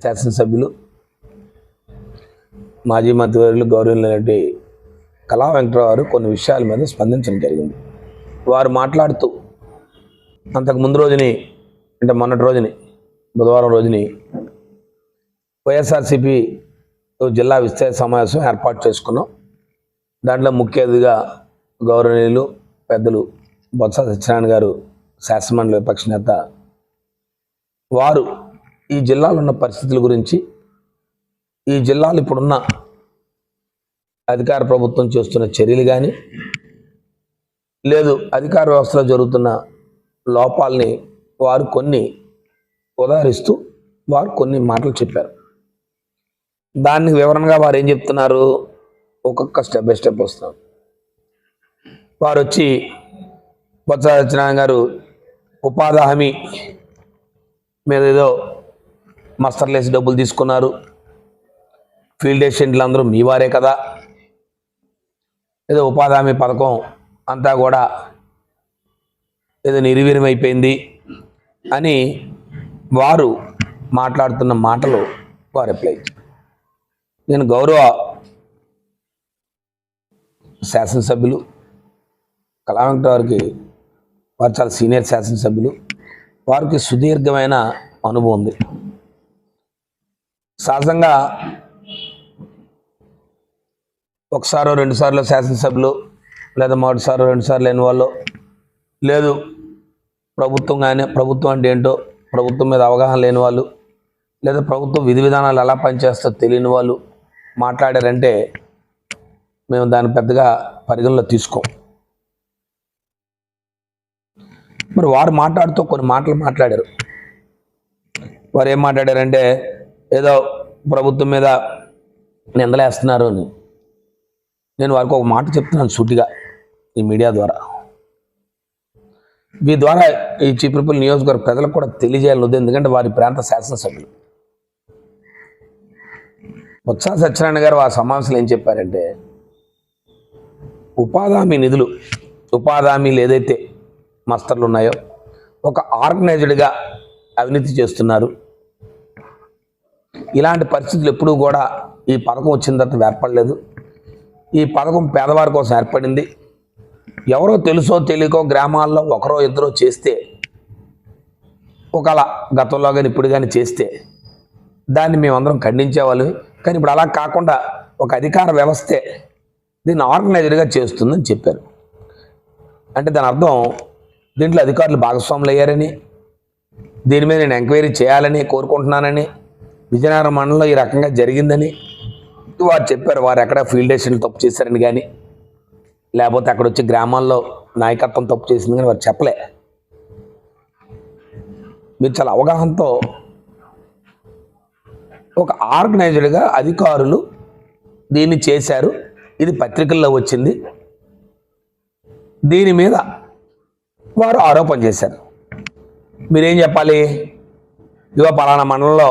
శాసనసభ్యులు మాజీ మంత్రివర్యులు గౌరవనీయులైనటువంటి కళా వెంకటరావు గారు కొన్ని విషయాల మీద స్పందించడం జరిగింది. వారు మాట్లాడుతూ అంతకు ముందు రోజుని అంటే మొన్నటి రోజుని బుధవారం రోజుని వైఎస్ఆర్సీపీ జిల్లా విస్తృత సమావేశం ఏర్పాటు చేసుకున్నాం. దాంట్లో ముఖ్య అతిథిగా గౌరవనీయులు పెద్దలు బొత్స సత్యనారాయణ గారు శాసనమండలి విపక్ష నేత, వారు ఈ జిల్లాలో ఉన్న పరిస్థితుల గురించి, ఈ జిల్లాలో ఇప్పుడున్న అధికార ప్రభుత్వం చేస్తున్న చర్యలు కానీ లేదు అధికార వ్యవస్థలో జరుగుతున్న లోపాలని వారు కొన్ని ఉదాహరిస్తూ వారు కొన్ని మాటలు చెప్పారు. దానికి వివరణగా వారు ఏం చెప్తున్నారు, ఒక్కొక్క స్టెప్ బై స్టెప్ వస్తున్నారు. వారు వచ్చి బొత్స సత్యనారాయణ గారు ఉపాధి హామీ మీద ఏదో మస్తర్లేసి డబ్బులు తీసుకున్నారు, ఫీల్డ్ అసిస్టెంట్లు అందరూ మీ వారే కదా, ఏదో ఉపాధి హామీ పథకం అంతా కూడా ఏదో నిర్వీర్యం అయిపోయింది అని వారు మాట్లాడుతున్న మాటలు వారు రిప్లై ఇచ్చారు. నేను గౌరవ శాసనసభ్యులు కళా వెంకటరావు గారికి, వారు చాలా సీనియర్ శాసనసభ్యులు, వారికి సుదీర్ఘమైన అనుభవం ఉంది. సహజంగా ఒకసారో రెండుసార్లు శాసనసభ్యులు లేదా మొదటిసారో రెండుసార్లు లేని వాళ్ళు, లేదు ప్రభుత్వం కానీ ప్రభుత్వం అంటే ఏంటో ప్రభుత్వం మీద అవగాహన లేని వాళ్ళు, లేదా ప్రభుత్వం విధి విధానాలు ఎలా పనిచేస్తో తెలియని వాళ్ళు మాట్లాడారంటే మేము దాన్ని పెద్దగా పరిగణలో తీసుకోం. మరి వారు మాట్లాడుతూ కొన్ని మాటలు మాట్లాడారు. వారు ఏం మాట్లాడారంటే ఏదో ప్రభుత్వం మీద నిందలేస్తున్నారు అని. నేను వారికి ఒక మాట చెప్తున్నాను సూటిగా ఈ మీడియా ద్వారా, మీ ద్వారా ఈ చీపురుపల్లి నియోజకవర్గ ప్రజలకు కూడా తెలియజేయాలని ఉంది. ఎందుకంటే వారి ప్రాంత శాసనసభ్యులు బొత్స సత్యనారాయణ గారు ఆ సమావేశంలో ఏం చెప్పారంటే, ఉపాధి హామీ నిధులు, ఉపాధి హామీలు ఏదైతే మస్తర్లు ఉన్నాయో ఒక ఆర్గనైజ్డ్గా అవినీతి చేస్తున్నారు. ఇలాంటి పరిస్థితులు ఎప్పుడూ కూడా ఈ పథకం వచ్చిన తర్వాత ఏర్పడలేదు. ఈ పథకం పేదవారి కోసం ఏర్పడింది. ఎవరో తెలుసో తెలియకో గ్రామాల్లో ఒకరో ఇద్దరో చేస్తే, ఒకలా గతంలో కానీ ఇప్పుడు కానీ చేస్తే దాన్ని మేమందరం ఖండించేవాళ్ళు. కానీ ఇప్పుడు అలా కాకుండా ఒక అధికార వ్యవస్థే దీన్ని ఆర్గనైజ్డ్గా చేస్తుందని చెప్పారు. అంటే దాని అర్థం దీంట్లో అధికారులు భాగస్వాములు అయ్యారని, దీని మీద నేను ఎంక్వైరీ చేయాలని కోరుకుంటున్నానని, విజయనగరం మండలంలో ఈ రకంగా జరిగిందని వారు చెప్పారు. వారు ఎక్కడ ఫీల్డ్ అసిస్టెంట్లు తప్పు చేశారని కానీ, లేకపోతే అక్కడ వచ్చి గ్రామాల్లో నాయకత్వం తప్పు చేసింది కానీ వారు చెప్పలే. మీరు చాలా అవగాహనతో ఒక ఆర్గనైజ్డ్గా అధికారులు దీన్ని చేశారు, ఇది పత్రికల్లో వచ్చింది, దీని మీద వారు ఆరోపణ చేశారు. మీరేం చెప్పాలి, ఇవో పలానా మండలంలో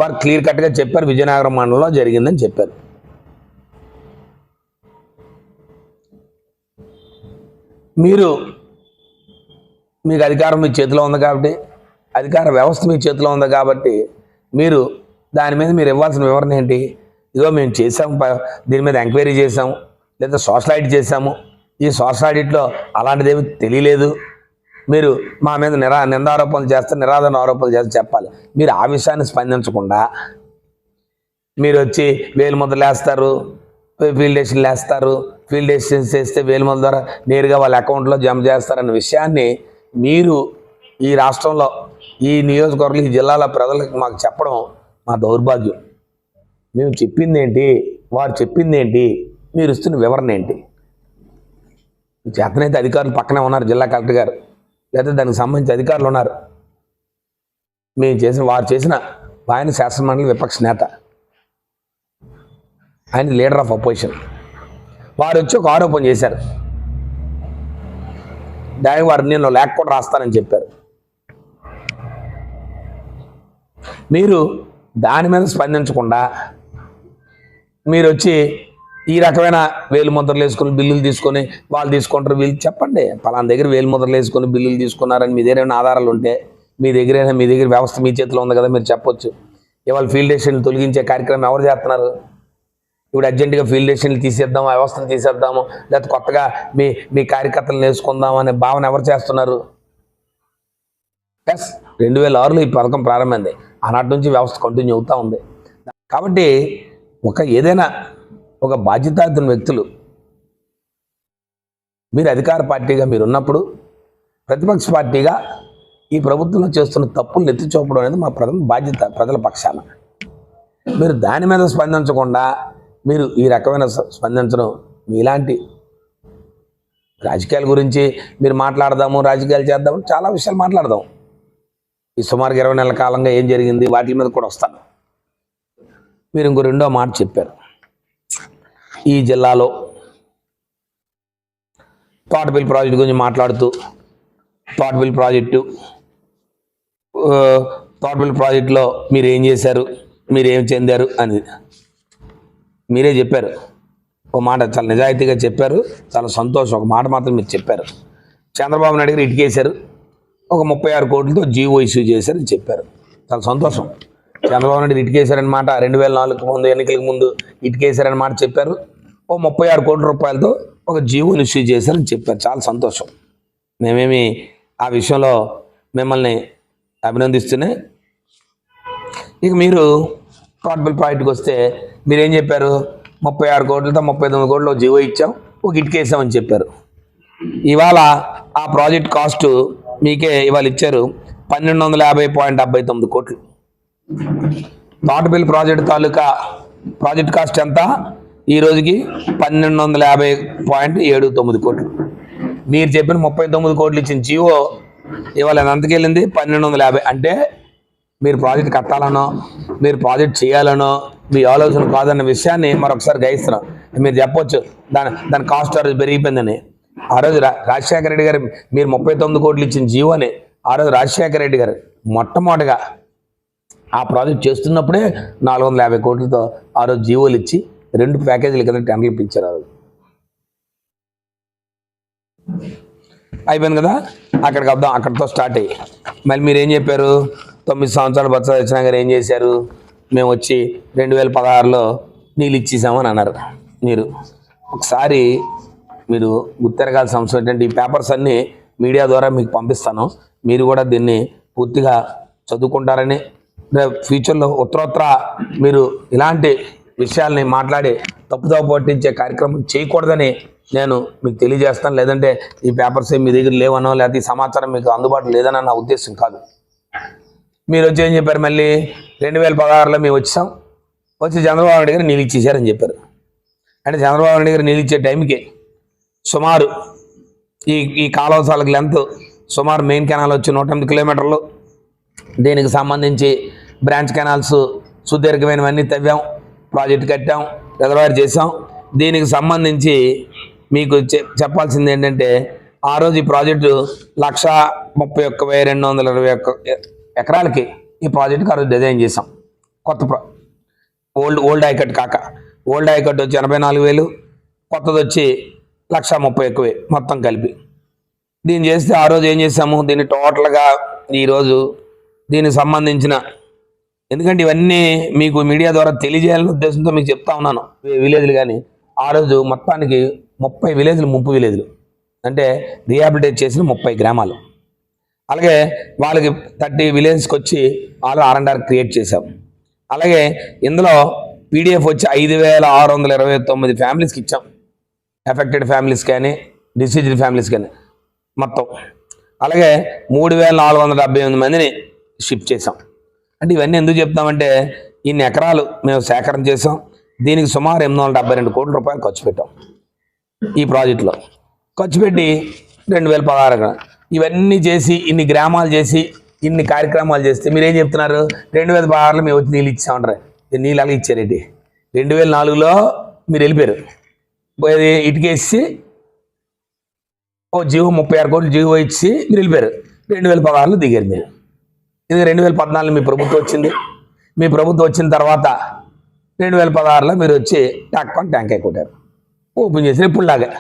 వారు క్లియర్ కట్గా చెప్పారు, విజయనగరం మండలంలో జరిగిందని చెప్పారు. మీకు అధికారం మీ చేతిలో ఉంది కాబట్టి, అధికార వ్యవస్థ మీ చేతిలో ఉంది కాబట్టి మీరు దాని మీద మీరు ఇవ్వాల్సిన వివరణ ఏంటి, ఇదిగో మేము చేసాము, దీని మీద ఎంక్వైరీ చేసాము, లేదా సోషల్ ఆడిట్ చేసాము, ఈ సోషల్ ఆడిట్లో అలాంటిదేమీ తెలియలేదు, మీరు మా మీద నిందారోపణలు చేస్తే నిరాధరణ ఆరోపణలు చేస్తే చెప్పాలి. మీరు ఆ విషయాన్ని స్పందించకుండా మీరు వచ్చి వేలు ముద్రలు వేస్తారు, ఫీల్డ్ అసిస్టెంట్లు వేస్తారు, ఫీల్డ్ అసిస్టెంట్స్ చేస్తే వేలు ముద్ర ద్వారా నేరుగా వాళ్ళ అకౌంట్లో జమ చేస్తారన్న విషయాన్ని మీరు ఈ రాష్ట్రంలో ఈ నియోజకవర్గంలో ఈ జిల్లాల ప్రజలకు మాకు చెప్పడం మా దౌర్భాగ్యం. మేము చెప్పింది ఏంటి, వారు చెప్పింది ఏంటి, మీరు ఇస్తున్న వివరణ ఏంటి? చేతనైతే అధికారులు పక్కనే ఉన్నారు, జిల్లా కలెక్టర్ గారు లేదా దానికి సంబంధించి అధికారులు ఉన్నారు. వారు చేసిన ఆయన శాసనమండలి విపక్ష నేత, ఆయన లీడర్ ఆఫ్ అపోజిషన్. వారు వచ్చి ఒక ఆరోపణ చేశారు, దానికి వారు నేను లేఖ కూడా రాస్తానని చెప్పారు. మీరు దాని మీద స్పందించకుండా మీరు వచ్చి ఈ రకమైన వేలు ముద్రలు వేసుకొని బిల్లులు తీసుకొని వాళ్ళు తీసుకుంటారు, వీళ్ళు చెప్పండి పలానా దగ్గర వేలు ముద్రలు వేసుకొని బిల్లులు తీసుకున్నారని మీ దగ్గర ఏమైనా ఆధారాలు ఉంటే మీ దగ్గర వ్యవస్థ మీ చేతిలో ఉంది కదా, మీరు చెప్పొచ్చు. ఇవాళ ఫీల్డ్ అసిస్టెంట్లు తొలగించే కార్యక్రమం ఎవరు చేస్తున్నారు? ఇప్పుడు అర్జెంటుగా ఫీల్డ్ అసిస్టెంట్లు తీసేద్దాము, ఆ వ్యవస్థను తీసేద్దాము, లేకపోతే కొత్తగా మీ కార్యకర్తలు నేర్చుకుందాం అనే భావన ఎవరు చేస్తున్నారు? 2006లో ఈ పథకం ప్రారంభమైంది. ఆనాటి నుంచి వ్యవస్థ కంటిన్యూ అవుతూ ఉంది. కాబట్టి ఏదైనా ఒక బాధ్యతాయుత వ్యక్తులు మీరు అధికార పార్టీగా మీరు ఉన్నప్పుడు ప్రతిపక్ష పార్టీగా ఈ ప్రభుత్వంలో చేస్తున్న తప్పులు ఎత్తి చూపడం అనేది మా ప్రథమ బాధ్యత. ప్రజల పక్షాన మీరు దాని మీద స్పందించకుండా మీరు ఈ రకమైన స్పందించడం, ఇలాంటి రాజకీయాల గురించి మీరు మాట్లాడదాము, రాజకీయాలు చేద్దాము, చాలా విషయాలు మాట్లాడదాం. ఈ సుమారు 20 నెలల కాలంగా ఏం జరిగింది వాటి మీద కూడా వస్తాను. మీరు ఇంకో రెండో మాట చెప్పారు. ఈ జిల్లాలో తోటపల్లి ప్రాజెక్టు గురించి మాట్లాడుతూ తోటపల్లి ప్రాజెక్టులో మీరు ఏం చేశారు, మీరు ఏం చెందారు అని మీరే చెప్పారు. ఒక మాట చాలా నిజాయితీగా చెప్పారు, చాలా సంతోషం. ఒక మాట మాత్రం మీరు చెప్పారు. చంద్రబాబు నాయుడు గారు ఇటుకేశారు, ఒక 36 కోట్లతో జీవో ఇష్యూ చేశారని చెప్పారు. చాలా సంతోషం. చంద్రబాబు నాయుడు ఇటుకేశారనమాట. 2004 ముందు ఎన్నికలకు ముందు ఇటుకేశారని మాట చెప్పారు. 36 కోట్ల రూపాయలతో ఒక జీవోని ఇష్యూ చేశారని చెప్పారు. చాలా సంతోషం. మేమేమి ఆ విషయంలో మిమ్మల్ని అభినందిస్తూనే, ఇక మీరు తోటపల్లి ప్రాజెక్టుకి వస్తే మీరేం చెప్పారు? 36 కోట్లతో 39 కోట్లు జీవో ఇచ్చాం, ఒక ఇటుకేసామని చెప్పారు. ఇవాళ ఆ ప్రాజెక్ట్ కాస్ట్ మీకే ఇవాళ ఇచ్చారు 1250.79 కోట్లు. తోటపల్లి ప్రాజెక్టు తాలూకా ప్రాజెక్ట్ కాస్ట్ ఎంత? ఈ రోజుకి 1250.79 కోట్లు. మీరు చెప్పిన 39 కోట్లు ఇచ్చిన జీవో ఇవాళ ఎంతకి వెళ్ళింది? 1250. అంటే మీరు ప్రాజెక్ట్ కట్టాలనో, మీరు ప్రాజెక్ట్ చేయాలనో మీ ఆలోచన కాదన్న విషయాన్ని మరొకసారి గ్రహిస్తున్నాం. మీరు చెప్పొచ్చు దాని కాస్ట్ ఆ రోజు పెరిగిపోయిందని. ఆ రోజు రాజశేఖర రెడ్డి గారు మీరు 39 కోట్లు ఇచ్చిన జీవోని ఆ రోజు రాజశేఖర రెడ్డి గారు మొట్టమొదటిగా ఆ ప్రాజెక్ట్ చేస్తున్నప్పుడే 450 కోట్లతో ఆ రోజు జీవోలు ఇచ్చి 2 ప్యాకేజీల కింద టెండర్లు ఇప్పించారు. ఆ రోజు అయిపోయింది కదా. అక్కడికి వద్దాం. అక్కడితో స్టార్ట్ అయ్యి మళ్ళీ మీరు ఏం చెప్పారు? 9 సంవత్సరాలు బొత్స సత్యనారాయణ గారు ఏం చేశారు? మేము వచ్చి 2016లో నీళ్ళు ఇచ్చేసామని అన్నారు. మీరు ఒకసారి మీరు గుర్తెరగాల్సిన అంశం ఏంటంటే, ఈ పేపర్స్ అన్నీ మీడియా ద్వారా మీకు పంపిస్తాను. మీరు కూడా దీన్ని పూర్తిగా చదువుకుంటారని, ఫ్యూచర్లో ఉత్తరోత్తర మీరు ఇలాంటి విషయాల్ని మాట్లాడి తప్పుదోవ పట్టించే కార్యక్రమం చేయకూడదని నేను మీకు తెలియజేస్తాను. లేదంటే ఈ పేపర్స్ మీ దగ్గర లేవనో, లేకపోతే ఈ సమాచారం మీకు అందుబాటులో లేదన్న నా ఉద్దేశం కాదు. మీరు వచ్చి ఏం చెప్పారు? మళ్ళీ 2016లో మేము వచ్చాం, వచ్చి చంద్రబాబు నాయుడు గారు నీళ్ళు ఇచ్చేసారని చెప్పారు. అంటే చంద్రబాబు నాయుడు గారు నీళ్ళు ఇచ్చే టైంకి సుమారు ఈ కాలువసాలకు లెంత్ సుమారు మెయిన్ కెనాల్ వచ్చి 108 కిలోమీటర్లు. దీనికి సంబంధించి బ్రాంచ్ కెనాల్స్ సుదీర్ఘమైనవన్నీ తవ్వాం, ప్రాజెక్టు కట్టాం, రిజర్వాయర్ చేసాం. దీనికి సంబంధించి మీకు చెప్పాల్సింది ఏంటంటే, ఆ రోజు ఈ ప్రాజెక్టు 131,221 ఎకరాలకి ఈ ప్రాజెక్టుకి ఆ రోజు డిజైన్ చేసాం. కొత్త ఓల్డ్ ఆయకట్టు కాక, ఓల్డ్ ఆయకట్టు వచ్చి 84,000, కొత్తది వచ్చి 130,000 మొత్తం కలిపి దీన్ని చేస్తే ఆ రోజు ఏం చేసాము? దీన్ని టోటల్గా ఈరోజు దీనికి సంబంధించిన, ఎందుకంటే ఇవన్నీ మీకు మీడియా ద్వారా తెలియజేయాలనే ఉద్దేశంతో మీకు చెప్తా ఉన్నాను. విలేజ్లు కానీ ఆ రోజు మొత్తానికి 30 విలేజ్లు, ముంపు విలేజ్లు అంటే రీహాబిలిటేట్ చేసిన 30 గ్రామాలు. అలాగే వాళ్ళకి 30 విలేజ్కి వచ్చి వాళ్ళు R&R క్రియేట్ చేశాం. అలాగే ఇందులో PDF వచ్చి 5,629 ఫ్యామిలీస్కి ఇచ్చాం. ఎఫెక్టెడ్ ఫ్యామిలీస్ కానీ, డిసీజ్డ్ ఫ్యామిలీస్ కానీ మొత్తం. అలాగే 3,478 మందిని షిఫ్ట్ చేసాం. అంటే ఇవన్నీ ఎందుకు చెప్తామంటే, ఇన్ని ఎకరాలు మేము సేకరణ చేసాం. దీనికి సుమారు 872 కోట్ల రూపాయలు ఖర్చు పెట్టాం. ఈ ప్రాజెక్టులో ఖర్చు పెట్టి 2016 ఇవన్నీ చేసి, ఇన్ని గ్రామాలు చేసి, ఇన్ని కార్యక్రమాలు చేస్తే మీరేం చెప్తున్నారు? 2016లో మేము వచ్చి నీళ్ళు ఇచ్చామంటారు. నీళ్ళు అలాగే ఇచ్చారేంటి? 2004లో మీరు వెళ్ళిపోయారు, ఇటుకేసి జీవో 36 కోట్లు జీవో ఇచ్చి మీరు వెళ్ళిపోయారు. 2016లో దిగారు మీరు. ఇది 2014లో మీ ప్రభుత్వం వచ్చింది. మీ ప్రభుత్వం వచ్చిన తర్వాత 2016లో మీరు వచ్చి ట్యాంక్ కొట్టారు, ఓపెన్ చేసి ఇప్పుడులాగా.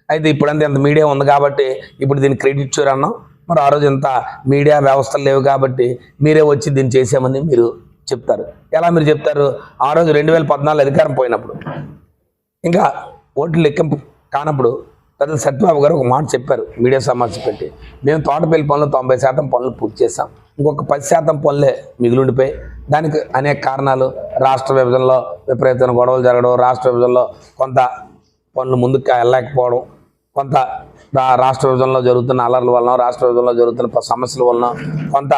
అయితే ఇప్పుడంతా ఎంత మీడియా ఉంది కాబట్టి ఇప్పుడు దీన్ని క్రెడిట్ చూరన్నాం. మరి ఆ రోజు ఎంత మీడియా వ్యవస్థలు లేవు కాబట్టి మీరే వచ్చి దీన్ని చేసామని మీరు చెప్తారు. ఎలా మీరు చెప్తారు? ఆ రోజు 2014 అధికారం పోయినప్పుడు, ఇంకా ఓట్లు లెక్కింపు కానప్పుడు పెద్ద సత్యబాబు గారు ఒక మాట చెప్పారు మీడియా సమావేశం పెట్టి, మేము తోటపల్లి పనులు 90% పనులు పూర్తి చేస్తాం, ఇంకొక 10% పనులే మిగిలిండిపోయి. దానికి అనేక కారణాలు, రాష్ట్ర విభజనలో విపరీతమైన గొడవలు జరగడం, రాష్ట్ర విభజనలో కొంత పనులు ముందుకు వెళ్ళలేకపోవడం, కొంత రాష్ట్ర విభజనలో జరుగుతున్న అల్లర్ల వలన, రాష్ట్ర విభజనలో జరుగుతున్న సమస్యల వలన కొంత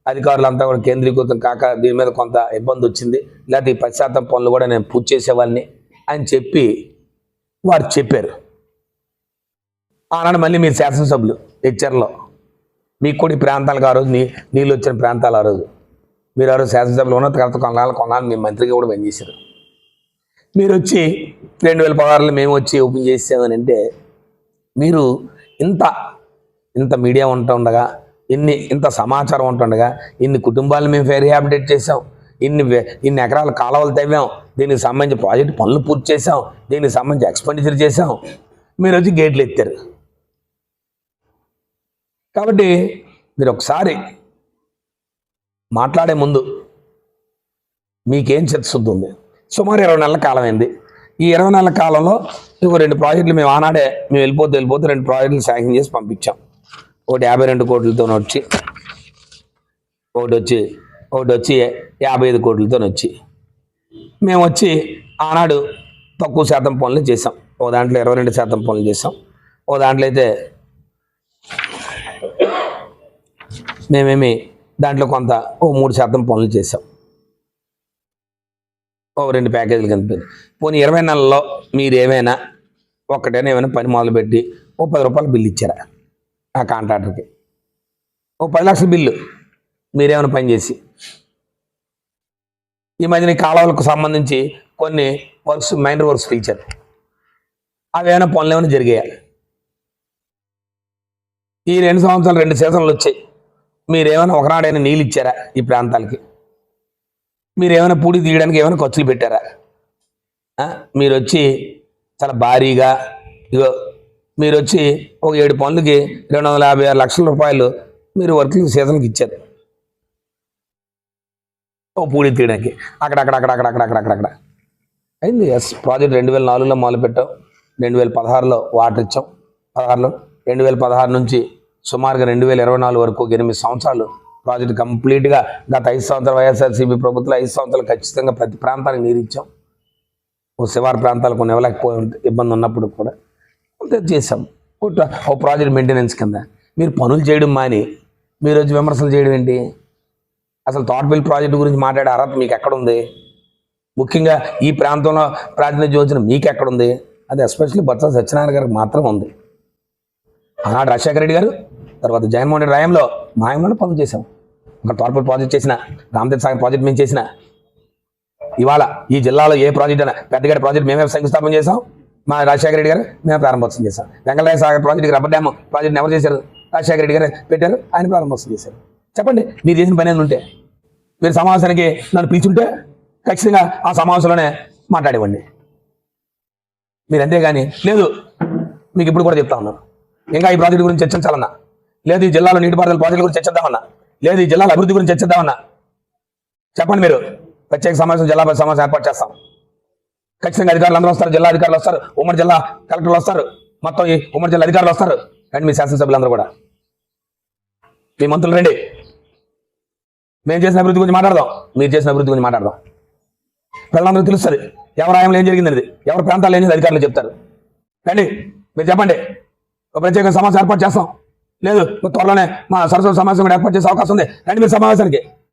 అధికారులంతా కూడా కేంద్రీకృతం కాక దీని మీద కొంత ఇబ్బంది వచ్చింది. ఇలాంటి 10% పనులు కూడా నేను పూర్తి చేసేవాళ్ళని అని చెప్పి వారు చెప్పారు. ఆనాడు మళ్ళీ మీరు శాసనసభ్యులు హెచ్చర్లో, మీకు కూడా ఈ ప్రాంతాలకు ఆ రోజు నీళ్ళు వచ్చిన ప్రాంతాలు, ఆ రోజు మీరు ఆ రోజు శాసనసభ్యులు ఉన్న తర్వాత కొన్నాళ్ళు మీ మంత్రిగా కూడా పనిచేశారు. మీరు వచ్చి 2016లో మేము వచ్చి ఓపెన్ చేసామని అంటే, మీరు ఇంత మీడియా ఉంటుండగా, ఇంత సమాచారం ఉంటుండగా, ఇన్ని కుటుంబాలను మేము రీహాబిలిటేట్ చేసాం, ఇన్ని ఎకరాల కాలువలు తవ్వాం, దీనికి సంబంధించి ప్రాజెక్ట్ పనులు పూర్తి చేసాం, దీనికి సంబంధించి ఎక్స్పెండిచర్ చేసాం, మీరు వచ్చి గేట్లు ఎత్తారు. కాబట్టి మీరు ఒకసారి మాట్లాడే ముందు మీకేం చిత్తశుద్ధి ఉంది? సుమారు 20 నెలల కాలం అయింది. ఈ 20 నెలల కాలంలో ఇంకో 2 ప్రాజెక్టులు మేము ఆనాడే మేము వెళ్ళిపోతే 2 ప్రాజెక్టులు శాంక్షన్ చేసి పంపించాం. ఒకటి 52 కోట్లతో వచ్చి, ఒకటి వచ్చి 55 కోట్లతో వచ్చి, మేము వచ్చి ఆనాడు తక్కువ శాతం పనులు చేసాం. ఓ దాంట్లో 22% పనులు చేసాం, ఓ దాంట్లో అయితే మేమేమి దాంట్లో కొంత 3% పనులు చేసాం. 2 ప్యాకేజీలు కనిపించింది. పోనీ 20 నెలల్లో మీరు ఏమైనా పని మొదలుపెట్టి 10 రూపాయలు బిల్లు ఇచ్చారా ఆ కాంట్రాక్టర్కి? 10 లక్షల బిల్లు మీరేమైనా పని చేసి, ఈ మధ్యన కాలువలకు సంబంధించి కొన్ని వర్క్స్, మైనర్ వర్క్స్ పిలిచారు, అవి ఏమైనా పనులు ఏమైనా జరిగాయా? ఈ 2 సంవత్సరాలు 2 సీజన్లు వచ్చాయి, మీరేమైనా ఒకనాడైనా నీళ్ళు ఇచ్చారా ఈ ప్రాంతాలకి? మీరేమైనా పూడి తీయడానికి ఏమైనా ఖర్చులు పెట్టారా? మీరు వచ్చి చాలా భారీగా మీరు వచ్చి ఒక 7 పనులకి 256 లక్షల రూపాయలు మీరు వర్కింగ్ సీజన్కి ఇచ్చారు పూడి తీయడానికి. అక్కడ అయింది. ప్రాజెక్ట్ 2004లో మొదలుపెట్టాం, 2016లో వాటర్ ఇచ్చాం, 2016 నుంచి సుమారుగా 2024 వరకు 8 సంవత్సరాలు ప్రాజెక్ట్ కంప్లీట్గా. గత 5 సంవత్సరాలు వైఎస్ఆర్సీపీ ప్రభుత్వం 5 సంవత్సరాలు ఖచ్చితంగా ప్రతి ప్రాంతానికి నీరు ఇచ్చాం. శివారు ప్రాంతాలు కొన్ని ఇవ్వలేకపోయి ఇబ్బంది ఉన్నప్పుడు కూడా చేసాం. ఓ ప్రాజెక్ట్ మెయింటెనెన్స్ కింద మీరు పనులు చేయడం మాని మీరు వచ్చి విమర్శలు చేయడం ఏంటి? అసలు తోటపల్లి ప్రాజెక్టు గురించి మాట్లాడే అర్హత మీకు ఎక్కడుంది? ముఖ్యంగా ఈ ప్రాంతంలో ప్రాతినిధ్యం వచ్చిన మీకు ఎక్కడుంది? అది ఎస్పెషల్లీ బొత్స సత్యనారాయణ గారికి మాత్రం ఉంది. ఆనాడు రాజశేఖర రెడ్డి గారు, తర్వాత జగన్మోహన్ రెడ్డి రాయంలో మాయంలోనే పనులు చేసాం. ఒక తోటపల్లి ప్రాజెక్ట్ చేసిన, రామతీర్థ సాగర్ ప్రాజెక్ట్ మేము చేసిన, ఇవాళ ఈ జిల్లాలో ఏ ప్రాజెక్ట్ అయినా పెద్దగడ్డ ప్రాజెక్ట్ మేమే శంకుస్థాపన చేసాం, మా రాజశేఖర రెడ్డి గారు మేము ప్రారంభోత్సవం చేశాం. Venkataraya Sagar project, rubber dam project ఎవరు చేశారు? రాజశేఖర రెడ్డి గారు పెట్టారు, ఆయన ప్రారంభోత్సవం చేశారు. చెప్పండి, మీరు చేసిన పని ఉంటే మీరు సమావేశానికి నన్ను పిలుచుంటే ఖచ్చితంగా ఆ సమావేశంలోనే మాట్లాడేవాడిని. మీరు అంతేగాని లేదు, మీకు ఇప్పుడు కూడా చెప్తా ఉన్నాను, ఇంకా ఈ ప్రాజెక్టు గురించి చర్చించాలన్నా, లేదు ఈ జిల్లాలో నీటిపారుదల ప్రాజెక్టుల గురించి చర్చిద్దామన్నా, లేదు ఈ జిల్లాల అభివృద్ధి గురించి చర్చిద్దామన్నా చెప్పండి. మీరు ప్రత్యేక సమావేశం, జిల్లా సమావేశం ఏర్పాటు చేస్తాం. ఖచ్చితంగా అధికారులు అందరూ వస్తారు, జిల్లా అధికారులు వస్తారు, ఉమ్మడి జిల్లా కలెక్టర్లు వస్తారు, మొత్తం ఈ ఉమ్మడి జిల్లా అధికారులు వస్తారు, అండ్ మీ శాసనసభ్యులందరూ కూడా, మీ మంత్రులు రండి. మేము చేసిన అభివృద్ధి గురించి మాట్లాడదాం, మీరు చేసిన అభివృద్ధి గురించి మాట్లాడదాం. ప్రజలందరూ తెలుస్తుంది ఎవరి ఆయంలో ఏం జరిగింది అనేది, ఎవరి ప్రాంతాల్లో ఏం జరిగింది అధికారులు చెప్తారు. రండి, మీరు చెప్పండి, ఒక ప్రత్యేక సమావేశం ఏర్పాటు చేస్తాం. లేదు త్వరలోనే మా సరస్వతి సమావేశం కూడా ఏర్పాటు చేసే అవకాశం ఉంది, రండి మీరు సమావేశానికి.